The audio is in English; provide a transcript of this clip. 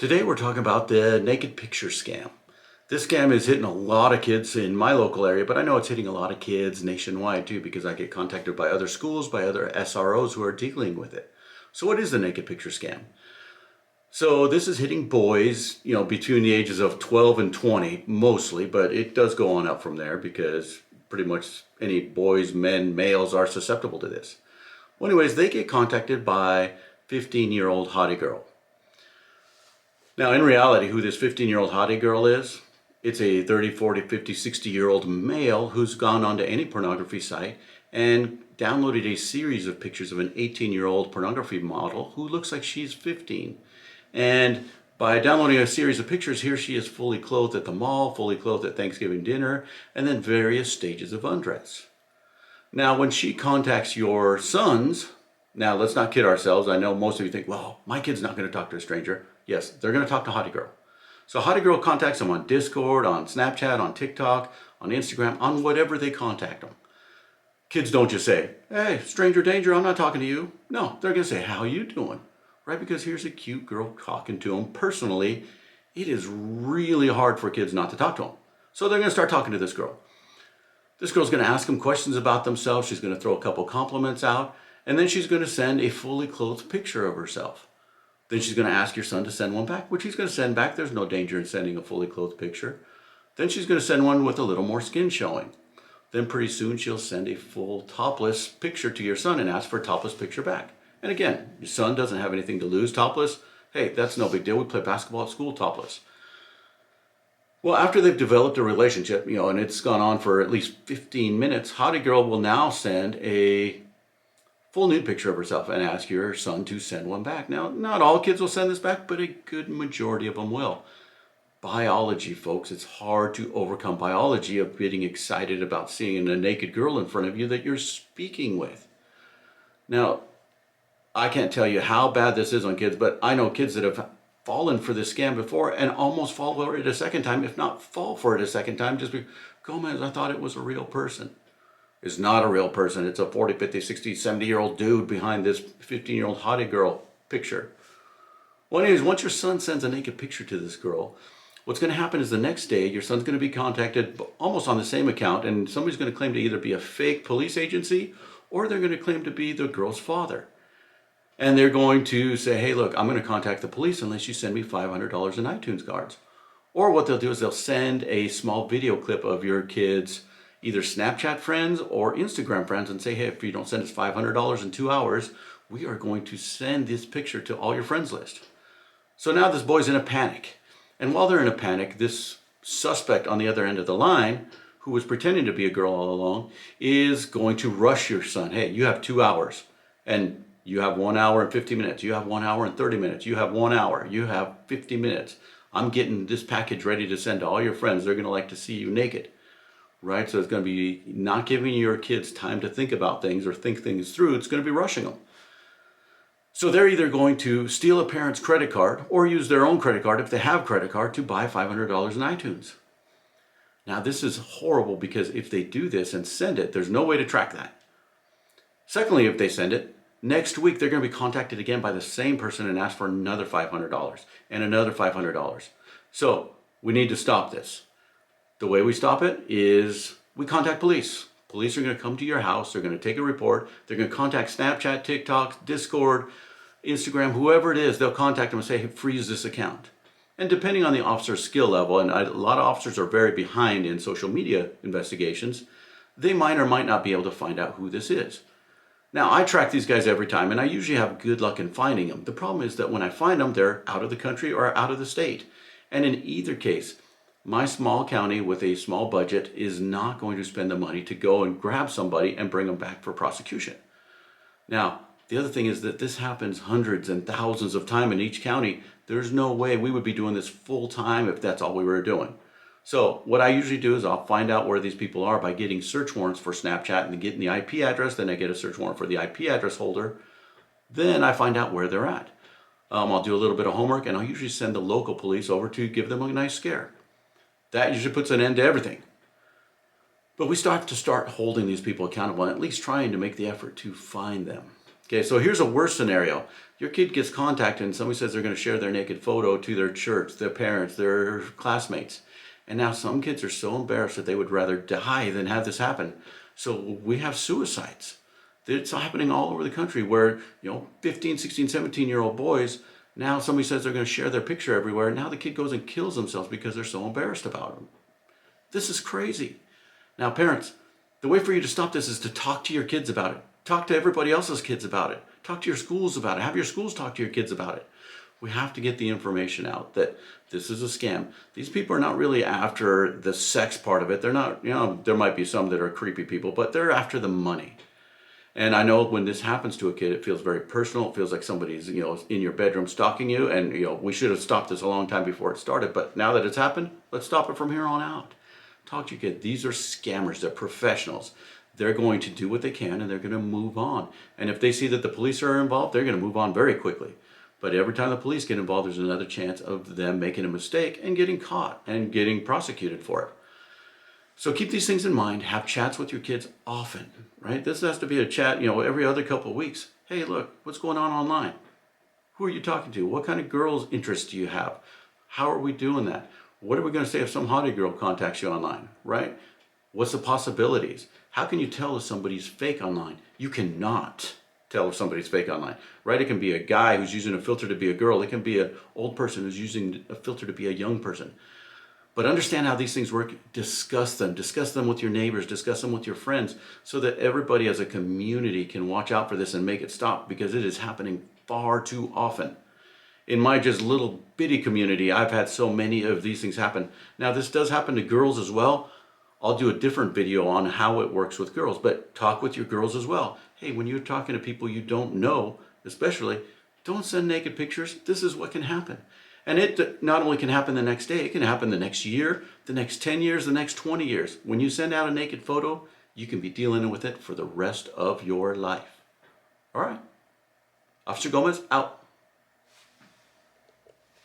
Today we're talking about the naked picture scam. This scam is hitting a lot of kids in my local area, but I know it's hitting a lot of kids nationwide too because I get contacted by other schools, by other SROs who are dealing with it. So what is the naked picture scam? So this is hitting boys, between the ages of 12 and 20 mostly, but it does go on up from there because pretty much any boys, men, males are susceptible to this. Well, anyways, they get contacted by 15-year-old hottie girl. Now, in reality, who this 15-year-old hottie girl is, it's a 30, 40, 50, 60-year-old male who's gone onto any pornography site and downloaded a series of pictures of an 18-year-old pornography model who looks like she's 15. And by downloading a series of pictures, here she is fully clothed at the mall, fully clothed at Thanksgiving dinner, and then various stages of undress. Now, when she contacts your sons, now let's not kid ourselves. I know most of you think, well, my kid's not going to talk to a stranger. Yes, they're going to talk to Hottie Girl. So Hottie Girl contacts them on Discord, on Snapchat, on TikTok, on Instagram, on whatever they contact them. Kids don't just say, hey, stranger danger, I'm not talking to you. No, they're going to say, how you doing? Right? Because here's a cute girl talking to them personally. It is really hard for kids not to talk to them. So they're going to start talking to this girl. This girl's going to ask them questions about themselves. She's going to throw a couple compliments out. And then she's going to send a fully clothed picture of herself. Then she's going to ask your son to send one back, which he's going to send back. There's no danger in sending a fully clothed picture. Then she's going to send one with a little more skin showing. Then pretty soon she'll send a full topless picture to your son and ask for a topless picture back. And again, your son doesn't have anything to lose. Topless, hey, that's no big deal. We play basketball at school topless. Well, after they've developed a relationship, and it's gone on for at least 15 minutes, Hottie Girl will now send a full nude picture of herself and ask your son to send one back. Now, not all kids will send this back, but a good majority of them will. Biology, folks, it's hard to overcome biology of getting excited about seeing a naked girl in front of you that you're speaking with. Now, I can't tell you how bad this is on kids, but I know kids that have fallen for this scam before and almost fall for it a second time, if not fall for it a second time, just because, Gomez, I thought it was a real person. It's not a real person. It's a 40, 50, 60, 70-year-old dude behind this 15-year-old hottie girl picture. Well, anyways, once your son sends a naked picture to this girl, what's going to happen is the next day, your son's going to be contacted almost on the same account, and somebody's going to claim to either be a fake police agency or they're going to claim to be the girl's father. And they're going to say, hey, look, I'm going to contact the police unless you send me $500 in iTunes cards. Or what they'll do is they'll send a small video clip of your kids' either Snapchat friends or Instagram friends and say, hey, if you don't send us $500 in 2 hours, we are going to send this picture to all your friends list. So now this boy's in a panic. And while they're in a panic, this suspect on the other end of the line, who was pretending to be a girl all along, is going to rush your son. Hey, you have 2 hours and you have 1 hour and 50 minutes. You have 1 hour and 30 minutes. You have 1 hour. You have 50 minutes. I'm getting this package ready to send to all your friends. They're going to like to see you naked. Right? So it's going to be not giving your kids time to think about things or think things through. It's going to be rushing them. So they're either going to steal a parent's credit card or use their own credit card if they have credit card to buy $500 in iTunes. Now this is horrible because if they do this and send it, there's no way to track that. Secondly, if they send it, next week they're going to be contacted again by the same person and ask for another $500 and another $500. So we need to stop this. The way we stop it is we contact police. Police are going to come to your house. They're going to take a report. They're going to contact Snapchat, TikTok, Discord, Instagram, whoever it is. They'll contact them and say, hey, freeze this account. And depending on the officer's skill level, and a lot of officers are very behind in social media investigations, they might or might not be able to find out who this is. Now, I track these guys every time, and I usually have good luck in finding them. The problem is that when I find them, they're out of the country or out of the state. And in either case, my small county with a small budget is not going to spend the money to go and grab somebody and bring them back for prosecution. Now, the other thing is that this happens hundreds and thousands of times in each county. There's no way we would be doing this full time if that's all we were doing. So what I usually do is I'll find out where these people are by getting search warrants for Snapchat and getting the IP address. Then I get a search warrant for the IP address holder. Then I find out where they're at. I'll do a little bit of homework and I'll usually send the local police over to give them a nice scare. That usually puts an end to everything. But we start holding these people accountable and at least trying to make the effort to find them. Okay, so here's a worse scenario. Your kid gets contacted and somebody says they're going to share their naked photo to their church, their parents, their classmates. And now some kids are so embarrassed that they would rather die than have this happen. So we have suicides. It's happening all over the country where, 15, 16, 17-year-old boys, now somebody says they're going to share their picture everywhere. Now the kid goes and kills themselves because they're so embarrassed about them. This is crazy. Now, parents, the way for you to stop this is to talk to your kids about it. Talk to everybody else's kids about it. Talk to your schools about it. Have your schools talk to your kids about it. We have to get the information out that this is a scam. These people are not really after the sex part of it. They're not, there might be some that are creepy people, but they're after the money. And I know when this happens to a kid, it feels very personal. It feels like somebody's, in your bedroom stalking you. And, we should have stopped this a long time before it started. But now that it's happened, let's stop it from here on out. Talk to your kid. These are scammers. They're professionals. They're going to do what they can and they're going to move on. And if they see that the police are involved, they're going to move on very quickly. But every time the police get involved, there's another chance of them making a mistake and getting caught and getting prosecuted for it. So keep these things in mind. Have chats with your kids often, right? This has to be a chat, every other couple of weeks. Hey, look, what's going on online? Who are you talking to? What kind of girls' interests do you have? How are we doing that? What are we going to say if some hottie girl contacts you online, right? What's the possibilities? How can you tell if somebody's fake online? You cannot tell if somebody's fake online, right? It can be a guy who's using a filter to be a girl. It can be an old person who's using a filter to be a young person. But understand how these things work. Discuss them with your neighbors, discuss them with your friends, so that everybody as a community can watch out for this and make it stop, because it is happening far too often. In my just little bitty community, I've had so many of these things happen. Now, this does happen to girls as well. I'll do a different video on how it works with girls, but talk with your girls as well. Hey, when you're talking to people you don't know, especially, don't send naked pictures. This is what can happen. And it not only can happen the next day, it can happen the next year, the next 10 years, the next 20 years. When you send out a naked photo, you can be dealing with it for the rest of your life. All right. Officer Gomez, out.